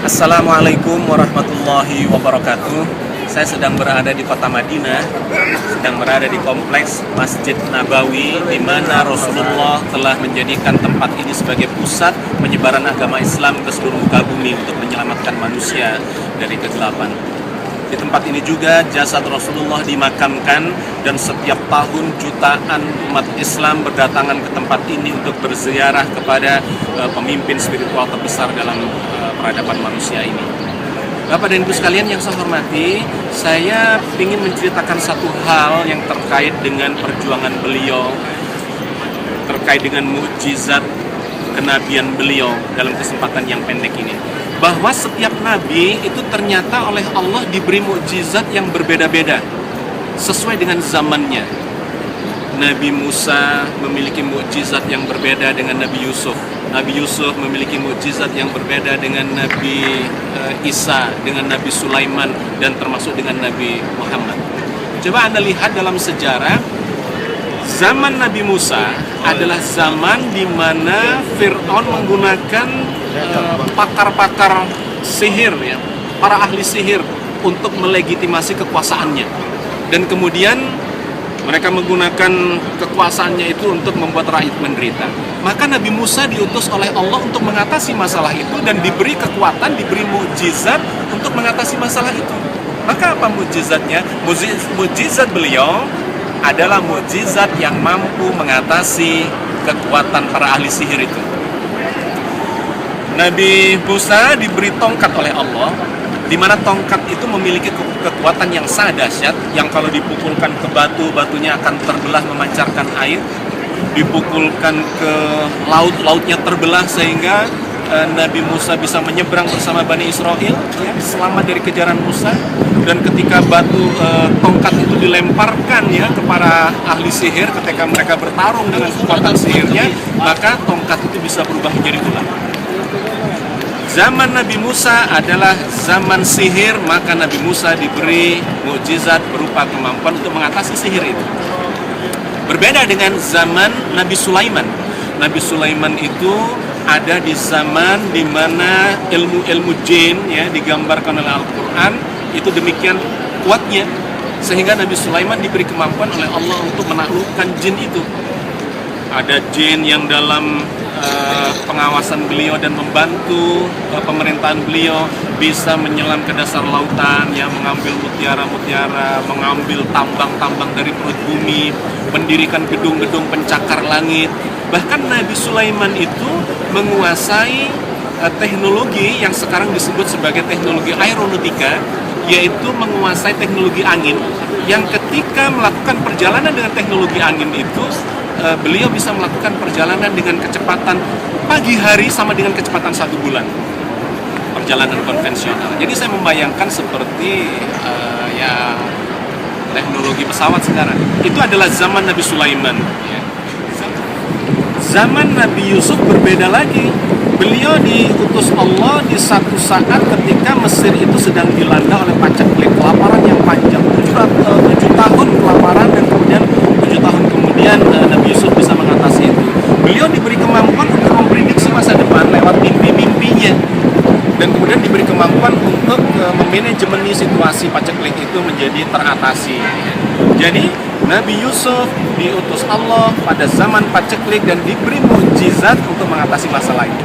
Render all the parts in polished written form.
Assalamualaikum warahmatullahi wabarakatuh. Saya sedang berada di kota Madinah, sedang berada di kompleks Masjid Nabawi, di mana Rasulullah telah menjadikan tempat ini sebagai pusat penyebaran agama Islam ke seluruh muka bumi untuk menyelamatkan manusia dari kegelapan. Di tempat ini juga jasad Rasulullah dimakamkan, dan setiap tahun jutaan umat Islam berdatangan ke tempat ini untuk berziarah kepada pemimpin spiritual terbesar dalam peradaban manusia ini. Bapak dan Ibu sekalian yang saya hormati, saya ingin menceritakan satu hal yang terkait dengan perjuangan beliau, terkait dengan mukjizat kenabian beliau dalam kesempatan yang pendek ini. Bahwa setiap nabi itu ternyata oleh Allah diberi mukjizat yang berbeda-beda sesuai dengan zamannya. Nabi Musa memiliki mukjizat yang berbeda dengan Nabi Yusuf. Nabi Yusuf memiliki mukjizat yang berbeda dengan Nabi Isa, dengan Nabi Sulaiman, dan termasuk dengan Nabi Muhammad. Coba Anda lihat dalam sejarah, zaman Nabi Musa adalah zaman di mana Fir'aun menggunakan pakar-pakar sihir, ya, para ahli sihir untuk melegitimasi kekuasaannya. Dan kemudian mereka menggunakan kekuasaannya itu untuk membuat rakyat menderita. Maka Nabi Musa diutus oleh Allah untuk mengatasi masalah itu dan diberi kekuatan, diberi mukjizat untuk mengatasi masalah itu. Maka apa mukjizatnya? Mukjizat beliau adalah mukjizat yang mampu mengatasi kekuatan para ahli sihir itu. Nabi Musa diberi tongkat oleh Allah, di mana tongkat itu memiliki kekuatan yang sangat dahsyat, yang kalau dipukulkan ke batu, batunya akan terbelah memancarkan air. Dipukulkan ke laut, lautnya terbelah sehingga Nabi Musa bisa menyeberang bersama Bani Israel, ya, selamat dari kejaran Musa. Dan ketika tongkat itu dilemparkan, ya, kepada ahli sihir ketika mereka bertarung dengan kekuatan sihirnya, maka tongkat itu bisa berubah menjadi ular. Zaman Nabi Musa adalah zaman sihir, maka Nabi Musa diberi mukjizat berupa kemampuan untuk mengatasi sihir itu. Berbeda dengan zaman Nabi Sulaiman. Nabi Sulaiman itu ada di zaman di mana ilmu-ilmu jin, ya, digambarkan oleh Al-Quran itu demikian kuatnya, sehingga Nabi Sulaiman diberi kemampuan oleh Allah untuk menaklukkan jin itu. Ada jin yang dalam pengawasan beliau dan membantu pemerintahan beliau, bisa menyelam ke dasar lautan, ya, mengambil mutiara-mutiara, mengambil tambang-tambang dari perut bumi, mendirikan gedung-gedung pencakar langit. Bahkan Nabi Sulaiman itu menguasai teknologi yang sekarang disebut sebagai teknologi aeronautika, yaitu menguasai teknologi angin, yang ketika melakukan perjalanan dengan teknologi angin itu, beliau bisa melakukan perjalanan dengan kecepatan pagi hari sama dengan kecepatan 1 bulan perjalanan konvensional. Jadi saya membayangkan seperti ya, teknologi pesawat sekarang. Itu adalah zaman Nabi Sulaiman, ya. Zaman Nabi Yusuf berbeda lagi. Beliau diutus Allah di satu saat ketika Mesir itu sedang dilanda oleh paceklik, kelaparan yang panjang, 7 tahun kelaparan, dan kemudian 7 tahun kemudian Nabi Yusuf bisa mengatasi itu. Beliau diberi kemampuan untuk memprediksi masa depan lewat mimpi-mimpinya, dan kemudian diberi kemampuan untuk memanajemeni situasi paceklik itu menjadi teratasi. Jadi Nabi Yusuf diutus Allah pada zaman paceklik dan diberi mukjizat untuk mengatasi masalah itu.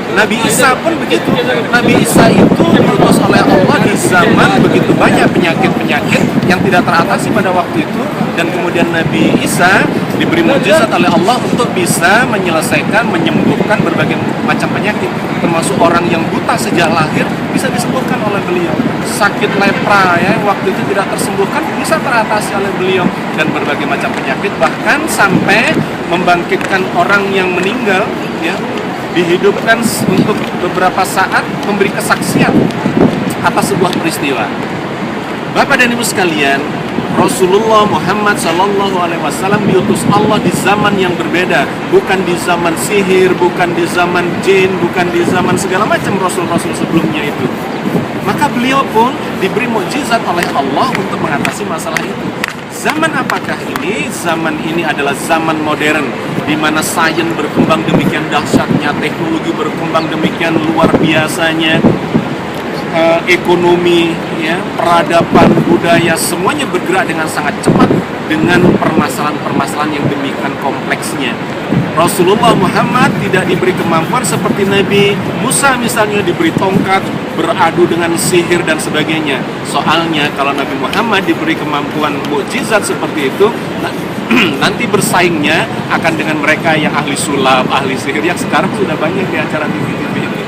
Nabi Isa pun begitu. Nabi Isa itu diutus oleh Allah di zaman begitu banyak penyakit-penyakit yang tidak teratasi pada waktu itu, dan kemudian Nabi Isa diberi mukjizat oleh Allah untuk bisa menyelesaikan, menyembuhkan berbagai macam penyakit, termasuk orang yang buta sejak lahir bisa disembuhkan oleh beliau. Sakit lepra, ya, waktu itu tidak tersembuhkan bisa teratasi oleh beliau, dan berbagai macam penyakit, bahkan sampai membangkitkan orang yang meninggal, ya, dihidupkan untuk beberapa saat memberi kesaksian atas sebuah peristiwa. Bapak dan Ibu sekalian, Rasulullah Muhammad SAW diutus Allah di zaman yang berbeda, bukan di zaman sihir, bukan di zaman jin, bukan di zaman segala macam rasul-rasul sebelumnya itu. Maka beliau pun diberi mukjizat oleh Allah untuk mengatasi masalah itu. Zaman apakah ini? Zaman ini adalah zaman modern, di mana sains berkembang demikian dahsyatnya, teknologi berkembang demikian luar biasanya, ekonomi, ya, peradaban, budaya, semuanya bergerak dengan sangat cepat dengan permasalahan-permasalahan yang demikian kompleksnya. Rasulullah Muhammad tidak diberi kemampuan seperti Nabi Musa misalnya, diberi tongkat, beradu dengan sihir dan sebagainya. Soalnya kalau Nabi Muhammad diberi kemampuan mukjizat seperti itu, nanti bersaingnya akan dengan mereka yang ahli sulap, ahli sihir yang sekarang sudah banyak di acara TV-TV ini.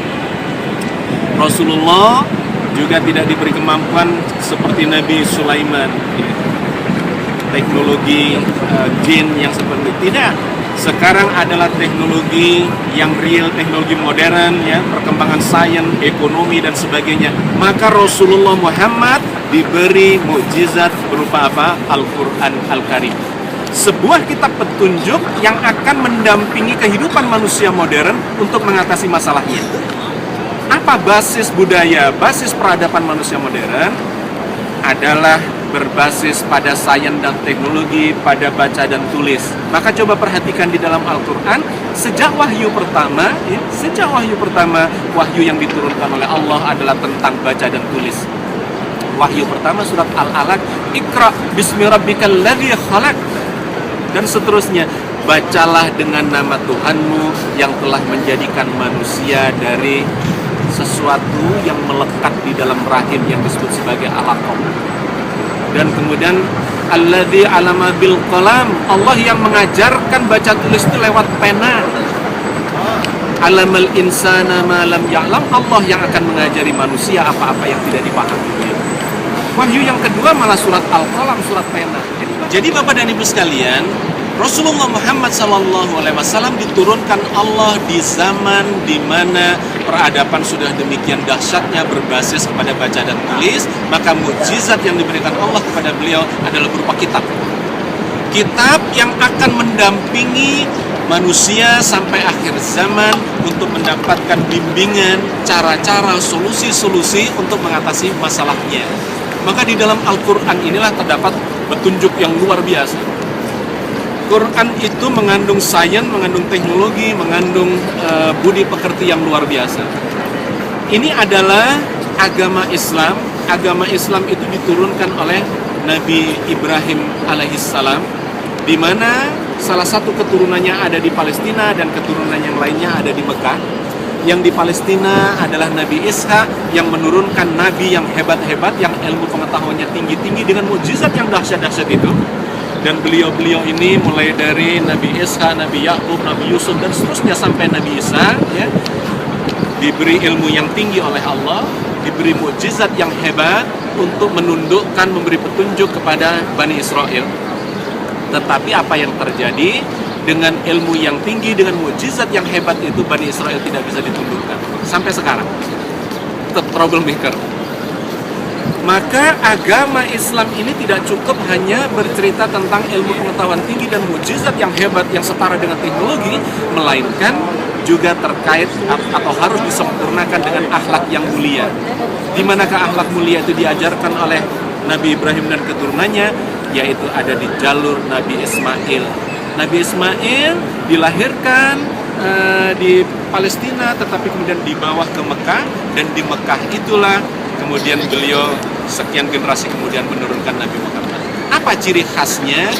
Rasulullah juga tidak diberi kemampuan seperti Nabi Sulaiman, teknologi jin yang seperti tidak. Sekarang adalah teknologi yang real, teknologi modern, ya, perkembangan sains, ekonomi dan sebagainya. Maka Rasulullah Muhammad diberi mukjizat berupa apa? Al-Quran Al-Karim. Sebuah kitab petunjuk yang akan mendampingi kehidupan manusia modern untuk mengatasi masalahnya. Apa basis budaya, basis peradaban manusia modern? Adalah berbasis pada sains dan teknologi, pada baca dan tulis. Maka coba perhatikan di dalam Al-Quran, sejak wahyu pertama, wahyu yang diturunkan oleh Allah adalah tentang baca dan tulis. Wahyu pertama surat Al-Alaq, Iqra bismi rabbikal ladzi khalaq, dan seterusnya. Bacalah dengan nama Tuhanmu yang telah menjadikan manusia dari sesuatu yang melekat di dalam rahim yang disebut sebagai alaqah. Dan kemudian alladzi 'alama bil qalam, Allah yang mengajarkan baca tulis itu lewat pena. Alamal insana ma lam ya'lam, Allah yang akan mengajari manusia apa-apa yang tidak dipahami. Wahyu yang kedua malah surat Al-Qalam, surat pena. Jadi Bapak dan Ibu sekalian, Rasulullah Muhammad SAW diturunkan Allah di zaman di mana peradaban sudah demikian dahsyatnya berbasis kepada baca dan tulis. Maka mukjizat yang diberikan Allah kepada beliau adalah berupa kitab. Kitab yang akan mendampingi manusia sampai akhir zaman untuk mendapatkan bimbingan, cara-cara, solusi-solusi untuk mengatasi masalahnya. Maka di dalam Al-Quran inilah terdapat petunjuk yang luar biasa. Quran itu mengandung sains, mengandung teknologi, mengandung budi pekerti yang luar biasa. Ini adalah agama Islam. Agama Islam itu diturunkan oleh Nabi Ibrahim alaihissalam, di mana salah satu keturunannya ada di Palestina dan keturunan yang lainnya ada di Mekah. Yang di Palestina adalah Nabi Ishak yang menurunkan nabi yang hebat-hebat, yang ilmu pengetahuannya tinggi-tinggi dengan mukjizat yang dahsyat-dahsyat itu. Dan beliau-beliau ini mulai dari Nabi Ishak, Nabi Yakub, Nabi Yusuf dan seterusnya sampai Nabi Isa, ya, diberi ilmu yang tinggi oleh Allah, diberi mukjizat yang hebat untuk menundukkan, memberi petunjuk kepada Bani Israel. Tetapi apa yang terjadi dengan ilmu yang tinggi, dengan mukjizat yang hebat itu, Bani Israel tidak bisa ditundukkan sampai sekarang. Tetap troublemaker. Maka agama Islam ini tidak cukup hanya bercerita tentang ilmu pengetahuan tinggi dan mukjizat yang hebat yang setara dengan teknologi, melainkan juga terkait atau harus disempurnakan dengan akhlak yang mulia. Di manakah akhlak mulia itu diajarkan oleh Nabi Ibrahim dan keturunannya? Yaitu ada di jalur Nabi Ismail. Nabi Ismail dilahirkan di Palestina, tetapi kemudian dibawa ke Mekah, dan di Mekah itulah kemudian beliau sekian generasi kemudian menurunkan Nabi Muhammad. Apa ciri khasnya?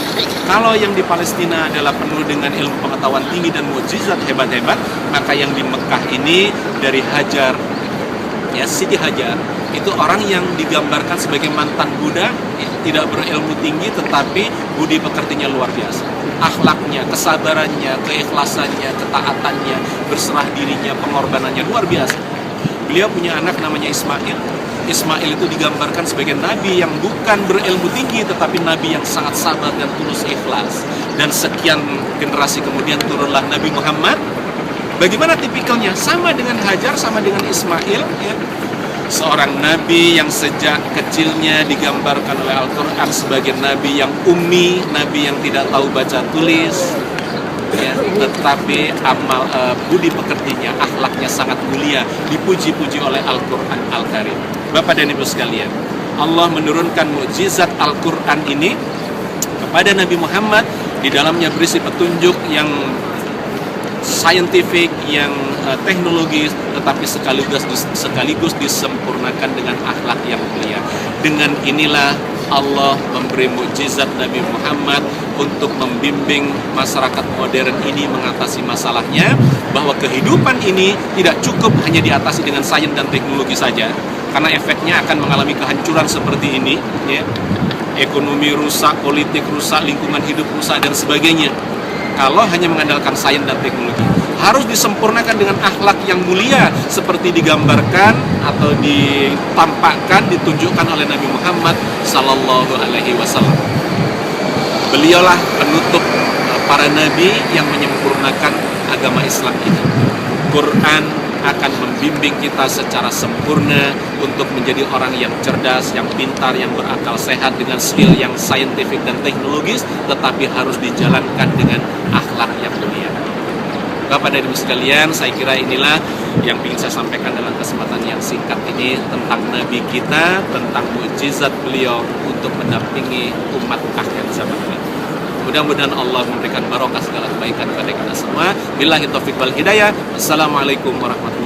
Kalau yang di Palestina adalah penuh dengan ilmu pengetahuan tinggi dan mukjizat hebat-hebat, maka yang di Mekah ini dari Hajar, ya, Siti Hajar, itu orang yang digambarkan sebagai mantan Buddha, ya, tidak berilmu tinggi tetapi budi pekertinya luar biasa. Akhlaknya, kesabarannya, keikhlasannya, ketaatannya, berserah dirinya, pengorbanannya luar biasa. Beliau punya anak namanya Ismail. Ismail itu digambarkan sebagai nabi yang bukan berilmu tinggi tetapi nabi yang sangat sabar dan tulus ikhlas. Dan sekian generasi kemudian turunlah Nabi Muhammad. Bagaimana tipikalnya? Sama dengan Hajar, sama dengan Ismail, ya. Seorang nabi yang sejak kecilnya digambarkan oleh Al-Quran sebagai nabi yang ummi, nabi yang tidak tahu baca tulis, ya, tetapi budi pekertinya, akhlaknya sangat mulia, dipuji-puji oleh Al-Quran Al-Karim. Bapak dan Ibu sekalian, Allah menurunkan mukjizat Al-Quran ini pada Nabi Muhammad, di dalamnya berisi petunjuk yang scientific, yang teknologis, tetapi sekaligus disempurnakan dengan akhlak yang mulia. Dengan inilah Allah memberi mukjizat Nabi Muhammad untuk membimbing masyarakat modern ini mengatasi masalahnya, bahwa kehidupan ini tidak cukup hanya diatasi dengan sains dan teknologi saja, karena efeknya akan mengalami kehancuran seperti ini, ya. Ekonomi rusak, politik rusak, lingkungan hidup rusak, dan sebagainya. Kalau hanya mengandalkan sains dan teknologi, harus disempurnakan dengan akhlak yang mulia seperti digambarkan atau ditampakkan, ditunjukkan oleh Nabi Muhammad Sallallahu Alaihi Wasallam. Beliaulah penutup para nabi yang menyempurnakan agama Islam ini. Quran akan membimbing kita secara sempurna untuk menjadi orang yang cerdas, yang pintar, yang berakal sehat dengan skill yang saintifik dan teknologis, tetapi harus dijalankan dengan akhlak yang mulia. Bapak dan Ibu sekalian, saya kira inilah yang ingin saya sampaikan dalam kesempatan yang singkat ini tentang Nabi kita, tentang mukjizat beliau untuk mendampingi umat akhir zaman ini. Mudah-mudahan Allah memberikan barokah segala kebaikan kepada kita semua. Billahi taufiq wal hidayah. Assalamualaikum warahmatullahi wabarakatuh.